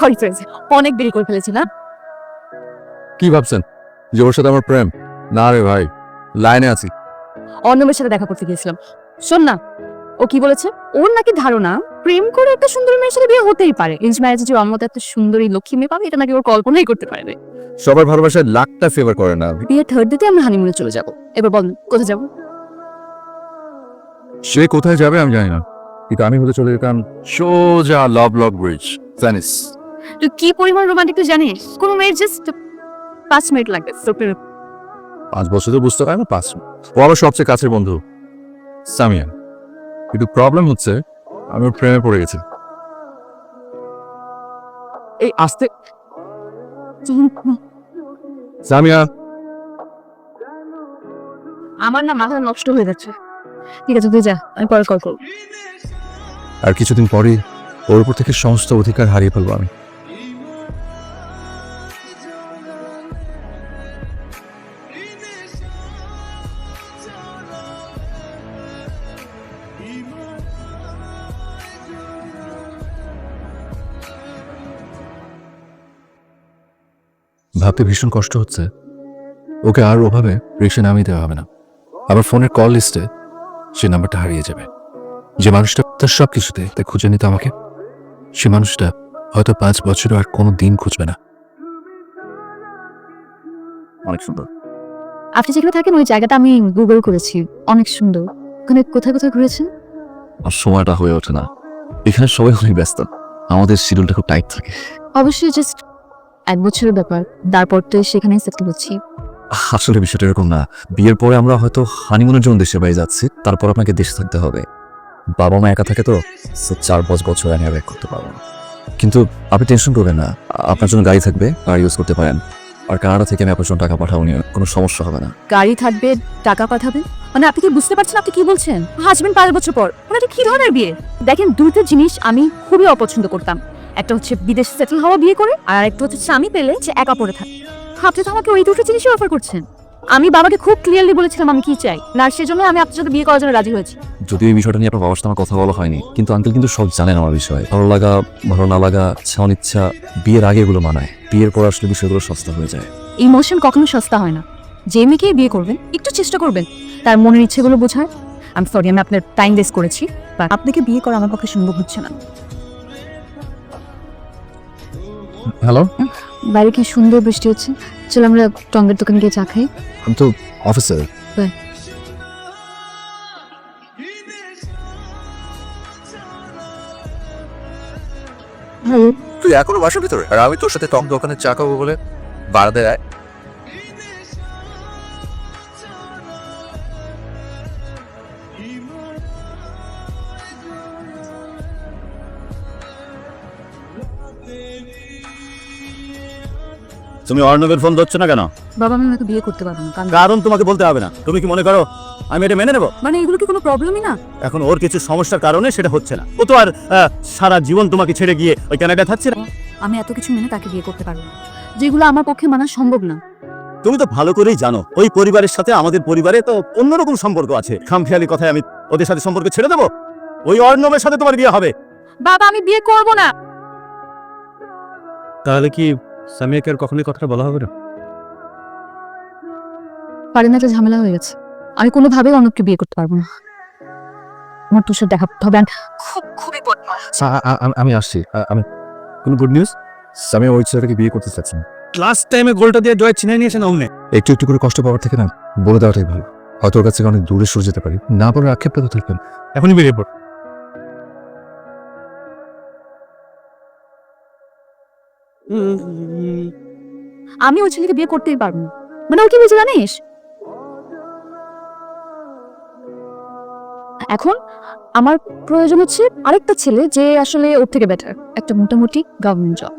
Sorry friends, অনেক দেরি করে ফেলেছি না? কি ভাবছেন যে ওর সাথে আমার প্রেম? না রে ভাই, লাইনে আছি। অর্ণবের সাথে দেখা করতে গিয়েছিলাম। শোন না, ও কি বলেছে? ওর নাকি ধারণা প্রেম করে একটা সুন্দরী মেয়ের সাথে বিয়ে হতেই পারে। ইঞ্জ ম্যারেজে যে ওর মতো একটা সুন্দরী লক্ষ্মী মেয়ে পাবে, এটা নাকি ওর কল্পনাই করতে পারে না। সবার ভালোবাসায় লাখটা ফেভার করে না। বিয়ের থার্ড ডেতে আমরা হানিমুনে চলে যাব। এবার বল কোথায় যাব? সে কোথায় যাবে আমি জানি না, কিন্তু আমি হতে চলে যেতাম সোজা লভ লক ব্রিজ, ভেনিস। তুই কি পরিমাণ রোমান্টিক তুই জানিস? কোনো মেয়ের জাস্ট 5 মিনিট লাগবে তোর প্রেমে। 5 বছর তো বুঝতে পারে না, 5 ও আমার সবচেয়ে কাছের বন্ধু সামিয়া। কিন্তু প্রবলেম হচ্ছে আমি ওর প্রেমে পড়ে গেছি। এই আস্তে সামিয়া, আমার না মাথা নষ্ট হয়ে যাচ্ছে। ঠিক আছে তুই যা, আমি পরে কল করব। আর কিছুদিন পরেই ওর উপর থেকে সমস্ত অধিকার হারিয়ে ফেলবো আমি। ভাবতে ভীষণ কষ্ট হচ্ছে, ওকে আর ওভাবে রিক্সা নামিয়ে দেওয়া হবে না। আবার ফোনের কল লিস্টে সে নাম্বারটা হারিয়ে যাবে। যে মানুষটা তার সব কিছুতে তাই খুঁজে নিত আমাকে, সে মানুষটা হয়তো 5 বছরও আর কোনো দিন খুঁজবে না। অনেক সুন্দর। আপনি যেখানে থাকেন ওই জায়গাটা আমি গুগল করেছি, অনেক সুন্দর। ওখানে কোথায় কোথায় ঘুরেছেন? আর সময়টা হয়ে ওঠে না, এখানে সবাই অনেক ব্যস্ত, আমাদের শিডিউলটা খুব টাইট থাকে। অবশ্যই জাস্ট 1 বছরের ব্যাপার, তারপর তো সেখানেই সেটেল হচ্ছি। আসলে বিষয়টা এরকম না, বিয়ের পরে আমরা হয়তো হানিমুনের জন্য দেশের বাইরে যাচ্ছি, তারপর আপনাকে দেশে থাকতে হবে। বাবা মা একা থাকে তো 4-5 বছর আমি ব্যাক করতে পারবো না। কিন্তু আপনি টেনশন করবেন না, আপনার জন্য গাড়ি থাকবে, গাড়ি ইউজ করতে পারেন। আর কানাডা থেকে আমি আপনার জন্য টাকা পাঠাবো, নিয়ে কোনো সমস্যা হবে না। গাড়ি থাকবে, টাকা পাঠাবেন, মানে আপনি কি বুঝতে পারছেন আপনি কি বলছেন? হাজবেন্ড 5 বছর পর, মানে এটা কি ধরনের বিয়ে? দেখেন, দুটো জিনিস আমি খুবই অপছন্দ করতাম। একটা হচ্ছে বিদেশে সেটেল হওয়া বিয়ে করে, আর একটা হচ্ছে স্বামী পেলে যে একা পড়ে থাকে। আপনি তো আমাকে ওই দুটো জিনিসই অফার করছেন। আমি বাবাকে খুব ক্লিয়ারলি বলেছিলাম আমি কি চাই, না সেজন্য আমি আপনার সাথে বিয়ে করার জন্য রাজি হয়েছি। যদিও এই বিষয়টা নিয়ে আপনার বাবার সাথে আমার কথা বলা হয়নি, কিন্তু আঙ্কেল কিন্তু সব জানেন আমার বিষয়ে। ভালো লাগা, ভালো না লাগা, ইচ্ছা অনিচ্ছা, বিয়ের আগে এগুলো মানায়, বিয়ের পর আসলে বিষয়গুলো সস্তা হয়ে যায়। ইমোশন কখনো সস্তা হয় না। যে মেয়েকে বিয়ে করবেন একটু চেষ্টা করবেন তার মনের ইচ্ছেগুলো বোঝার। আমি সরি, আমি আপনার টাইম ওয়েস্ট করেছি, বাট আপনাকে বিয়ে করা আমার পক্ষে সম্ভব হচ্ছে না। হ্যালো, বাইরে কি সুন্দর বৃষ্টি হচ্ছে, চলো আমরা টঙ্গের দোকানে গিয়ে চা খাই। আমি তো অফিসে। বাই। তুই এখনো বাসার ভিতরে, আর আমি তোর সাথে টক দোকানে চা খাবো বলে বারান্দায় আয়। তুমি অর্ণবের ফোন ধরছো না কেন? বাবা, আমি ওকে বিয়ে করতে পারবো না। কারণ তোমাকে বলতে হবে না। তুমি কি মনে করো আমি এটা মেনে নেব? মানে এগুলো কি কোনো প্রবলেমই না? এখন ওর কিছু সমস্যার কারণে সেটা হচ্ছে না। ও তো আর সারা জীবন তোমাকে ছেড়ে গিয়ে ওই কানাডায় থাকছে না। আমি এত কিছু মেনে তাকে বিয়ে করতে পারবো না, যেগুলো আমার পক্ষে মানা সম্ভব না। তুমি তো ভালো করেই জানো ওই পরিবারের সাথে আমাদের পরিবারে তো অন্যরকম সম্পর্ক আছে। খামখেয়ালি কথায় আমি ওদের সাথে সম্পর্ক ছেড়ে দেবো? ওই অর্ণবের সাথে তোমার বিয়ে হবে। বাবা, আমি বিয়ে করব না। তাহলে কি সামিয়াকে আর কখনোই কথাটা বলা হবে না? পারেন, একটা ঝামেলা হয়ে গেছে। আমি কোনোভাবেই অর্ণবকে বিয়ে করতে পারবো না। আমার তোর সাথে দেখা হবে, খুবই বদমাশ। আমি আসছি। আমি কোনো গুড নিউজ? আমি ওই ছেলেটাকে বিয়ে করতে চাচ্ছি না। লাস্ট টাইমে গোলটা দিয়ে জয় ছিনিয়ে নিয়েছে না অমনে। একটু একটু করে কষ্ট পাওয়ার থেকে না বলে দেওয়াটাই ভালো। হয়তো ওর কাছ থেকে অনেক দূরে সরে যেতে পারি, না বলে আক্ষেপ পেতে থাকবেন। এখনই বেরিয়ে পড়। আমি ওই ছেলেকে বিয়ে করতেই পারবো না। মানে ও কি বলছে জানিস? এখন আমার প্রয়োজন হচ্ছে আরেকটা ছেলে যে আসলে ওর থেকে বেটার, একটা মোটামুটি গভর্নমেন্ট জব।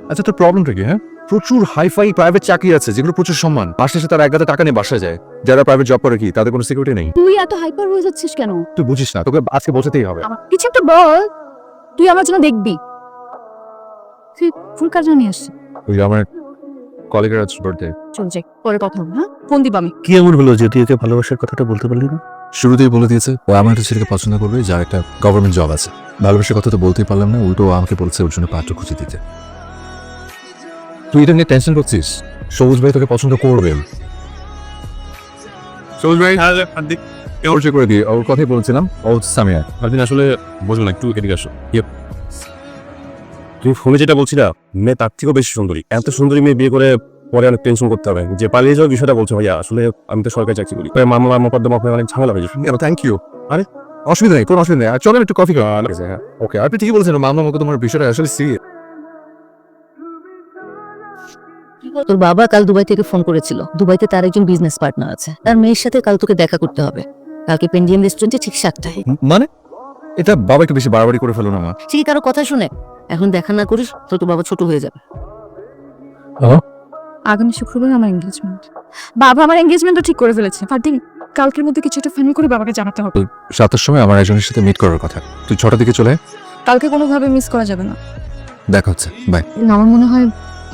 আচ্ছা, তোর প্রবলেমটা কি? হ্যাঁ, প্রচুর হাইফাই প্রাইভেট চাকরি আছে যেগুলো প্রচুর সম্মান, মাসে তার এক গাদা টাকা নিয়ে বাসা যায়। যারা প্রাইভেট জব করে কি তাদের কোনো সিকিউরিটি নেই? তুই এত হাইপার হয়ে যাচ্ছিস কেন? তুই বুঝিস না, তোকে আজকে বোঝাতেই হবে। আমার কিছু একটা বল, তুই আমার জন্য দেখবি। তুই ফুল কার জন্য নিয়ে আসছিস? ওই আমার কলিগের আজ বার্থডে। চল যাই, পরে কথা হবে। হ্যাঁ, ফোন দিবা আমি। কি এমন হলো যে তুই একে ভালোবাসার কথাটা বলতে পারলি না? শুরুতেই বলে দিয়েছে ও আমার একটা ছেলেকে পছন্দ করবে যার একটা গভর্নমেন্ট জব আছে। ভালোবাসার কথা তো বলতেই পারলাম না, উল্টো আমাকে বলছে ওর জন্য পাত্র খুঁজে দিতে। তুই এটা নিয়ে টেনশন করছিস? সবুজ ভাই তোকে পছন্দ করবে। সবুজ ভাই পরিচয় করে দিই, ওর কথাই বলছিলাম, ও হচ্ছে সামিয়া। একদিন আসলে বলবো না, একটু এদিকে আসো। তুমি ফোনে যেটা বলছি না, মেয়ে তার থেকেও বেশি সুন্দরী। এত সুন্দরী মেয়ে বিয়ে করে পরে অনেক টেনশন করতে হবে। যে পালিয়ে যাওয়ার বিষয়টা বলছো ভাইয়া, আসলে আমি তো সরকারি চাকরি করি, মামলা মোকদ্দমা আপনার অনেক ঝামেলা হয়ে যাবে। Thank you. আরে অসুবিধা নেই, কোনো অসুবিধা নেই। চলেন একটু কফি খাওয়া। হ্যাঁ ওকে, আপনি ঠিকই বলছেন, মামলা মতো তোমার বিষয়টা আসলে সিরিয়াস। তোর বাবা কাল দুবাই থেকে ফোন করেছিল। দুবাইতে তার একজন বিজনেস পার্টনার আছে, তার মেয়ের সাথে কাল তোকে দেখা করতে হবে। কালকে পেন্ডিয়াম রেস্টুরেন্টে ঠিক 7টায়। মানে এটা বাবা একটু বেশি বাড়াবাড়ি করে ফেলো না মা। ঠিক কারো কথা শুনে এখন দেখা না করিস তো তোর বাবা ছোট হয়ে যাবে। আগামী শুক্রবার আমার এঙ্গেজমেন্ট। বাবা আমার এঙ্গেজমেন্টও ঠিক করে ফেলেছে। ফারদিন, কালকের মধ্যে কিছু একটা ফাইনাল করে বাবাকে জানাতে হবে। 7টার সময় আমার একজনের সাথে মিট করার কথা, তুই 6টার দিকে চলে আয়। কালকে কোনোভাবে মিস করা যাবে না। দেখা হচ্ছে, বাই। আমার মনে হয়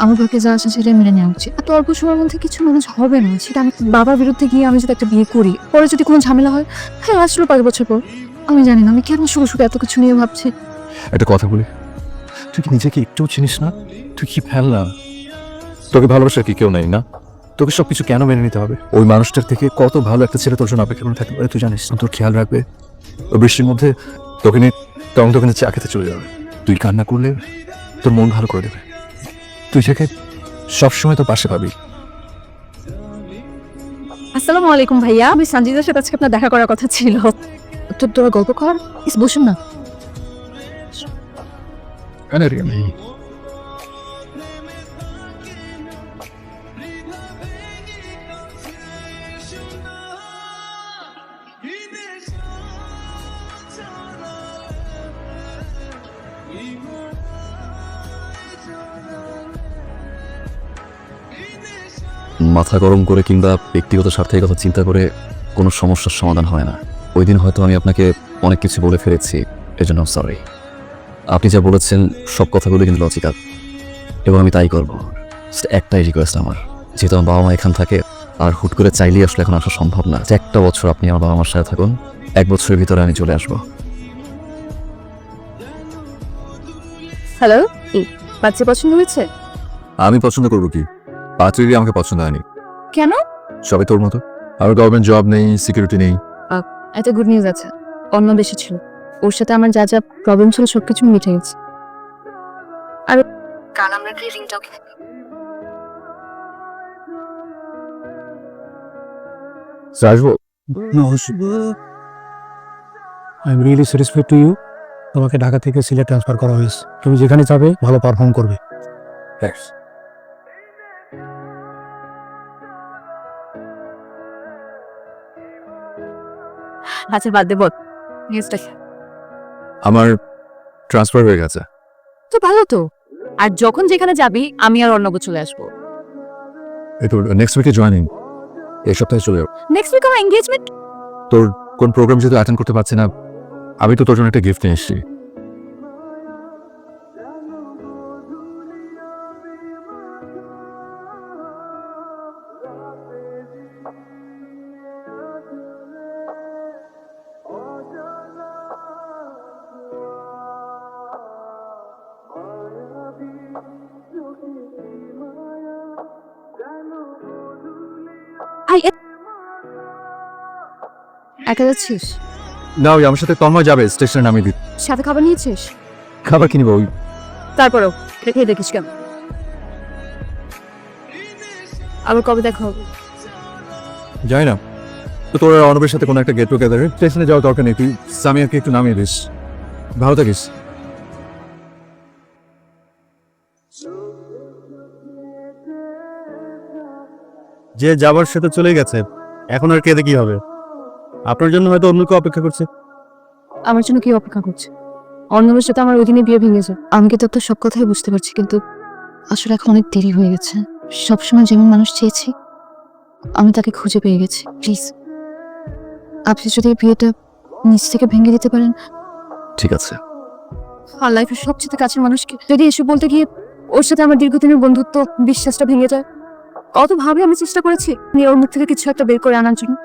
আমার পক্ষে যা আছে সেটা মেনে নেওয়া উচিত। এত অল্প সময়ের মধ্যে কিছু ম্যানেজ হবে না। সেটা আমি বাবার বিরুদ্ধে গিয়ে আমি যদি একটা বিয়ে করি, পরে যদি কোনো ঝামেলা হয়, হ্যাঁ আসলে 5 বছর পর, আমি জানি না আমি কেন শুধু শুধু এত কিছু নিয়ে ভাবছি। একটা কথা বলি, তুই কি নিজেকে একটু চিনিস না? তুই কি ফেলনা? তোকে ভালোবাসার কি কেউ নেই না? তোকে সবকিছু কেন মেনে নিতে হবে? ওই মানুষটার থেকে কত ভালো একটা ছেলে তোর জন্য অপেক্ষা করে থাকতে পারে তুই জানিস না? তোর খেয়াল রাখবে, ওই বৃষ্টির মধ্যে তোকে নিয়ে তোকে চা খেতে চলে যাবে। তুই কান্না করলে তোর মন ভালো করে দেবে। তুই যাকে সবসময় তোর পাশে পাবি। আসসালামু আলাইকুম ভাইয়া, আমি সঞ্জিদার সাথে আজকে আপনার দেখা করার কথা ছিল। তোর গল্প কর, বসুন না। মাথা গরম করে কিংবা ব্যক্তিগত স্বার্থের কথা চিন্তা করে কোনো সমস্যার সমাধান হয় না। ওই দিন হয়তো আমি আপনাকে অনেক কিছু বলে ফেলেছি, এজন্য সরি। আপনি যা বলেছেন সব কথাগুলো কিন্তু লজিক্যাল এবং আমি তাই করবো। একটাই রিকোয়েস্ট আমার, যেহেতু আমার বাবা মা এখান থাকে আর হুট করে চাইলেই আসলে এখন আসা সম্ভব না। একটা বছর আপনি আমার বাবা মার সাথে থাকুন, 1 বছরের ভিতরে আমি চলে আসবো। হ্যালো, বাচ্চা পছন্দ হয়েছে? আমি পছন্দ করবো কি? পাত্রীরই আমাকে পছন্দ হয়নি। কেন? সবাই তোর মতো, আর গভর্নমেন্ট জব নেই, সিকিউরিটি নেই। একটা গুড নিউজ আছে, অন্য বেশি ছিল। ওর সাথে আমার যা যা প্রবলেম ছিল সবকিছু মিটে গেছে। আর কাল আমরা রিংটাও কিনে আসবো। I am really satisfied to you. তোমাকে ঢাকা থেকে সিলেট ট্রান্সফার করা হয়েছে। তুমি যেখানে যাবে ভালো পারফর্ম করবে। থ্যাঙ্কস। আচ্ছা বাদ দে, বল নিউজটা। আমার ট্রান্সফার হয়ে গেছে। তো ভালো তো। আর যখন যেখানে যাবি আমি আর অর্ণব চলে আসবো। এই তো নেক্সট উইকে জয়েনিং, এই সপ্তাহে চলে যাবো। নেক্সট উইক আমার এঙ্গেজমেন্ট। তোর কোন প্রোগ্রাম যেহেতু অ্যাটেন্ড করতে পারছি না, আমি তো তোর জন্য একটা গিফট নিয়ে এসেছি। একা যাচ্ছিস? না, ওই আমার সাথে তন্ময় যাবে, স্টেশনে নামিয়ে দিই। সাথে খাবার নিয়েছিস? খাবার কিনবো ওই। তারপরেও দেখে দেখিস কেন? আবার কবে দেখা হবে? যাই না তো, তোর অনবের সাথে কোনো একটা গেট টুগেদারে স্টেশনে যাওয়ার দরকার নেই। তুই সামিয়াকে একটু নামিয়ে দিস। ভালো থাকিস। যে যাবার সে তো চলে গেছে, এখন আর কেঁদে কি হবে? আপনার জন্য হয়তো অন্য কেউ অপেক্ষা করছে। আমার জন্য কি অপেক্ষা করছে? অর্ণবের সাথে আমার ওই দিনে বিয়ে ভেঙেছে। আমি কি তোর সব কথাই বুঝতে পারছি, কিন্তু আসলে এখন অনেক দেরি হয়ে গেছে। সবসময় যেমন মানুষ চেয়েছি আমি তাকে খুঁজে পেয়ে গেছি। প্লিজ আপনি যদি এই বিয়েটা নিজ থেকে ভেঙে দিতে পারেন। ঠিক আছে। আর লাইফের সবচেয়ে কাছের মানুষকে যদি এসে বলতে গিয়ে ওর সাথে আমার দীর্ঘদিনের বন্ধুত্ব বিশ্বাসটা ভেঙে যায়, কত ভাবে আমি চেষ্টা করেছি ওর মুখ থেকে কিছু একটা বের করে আনার জন্য।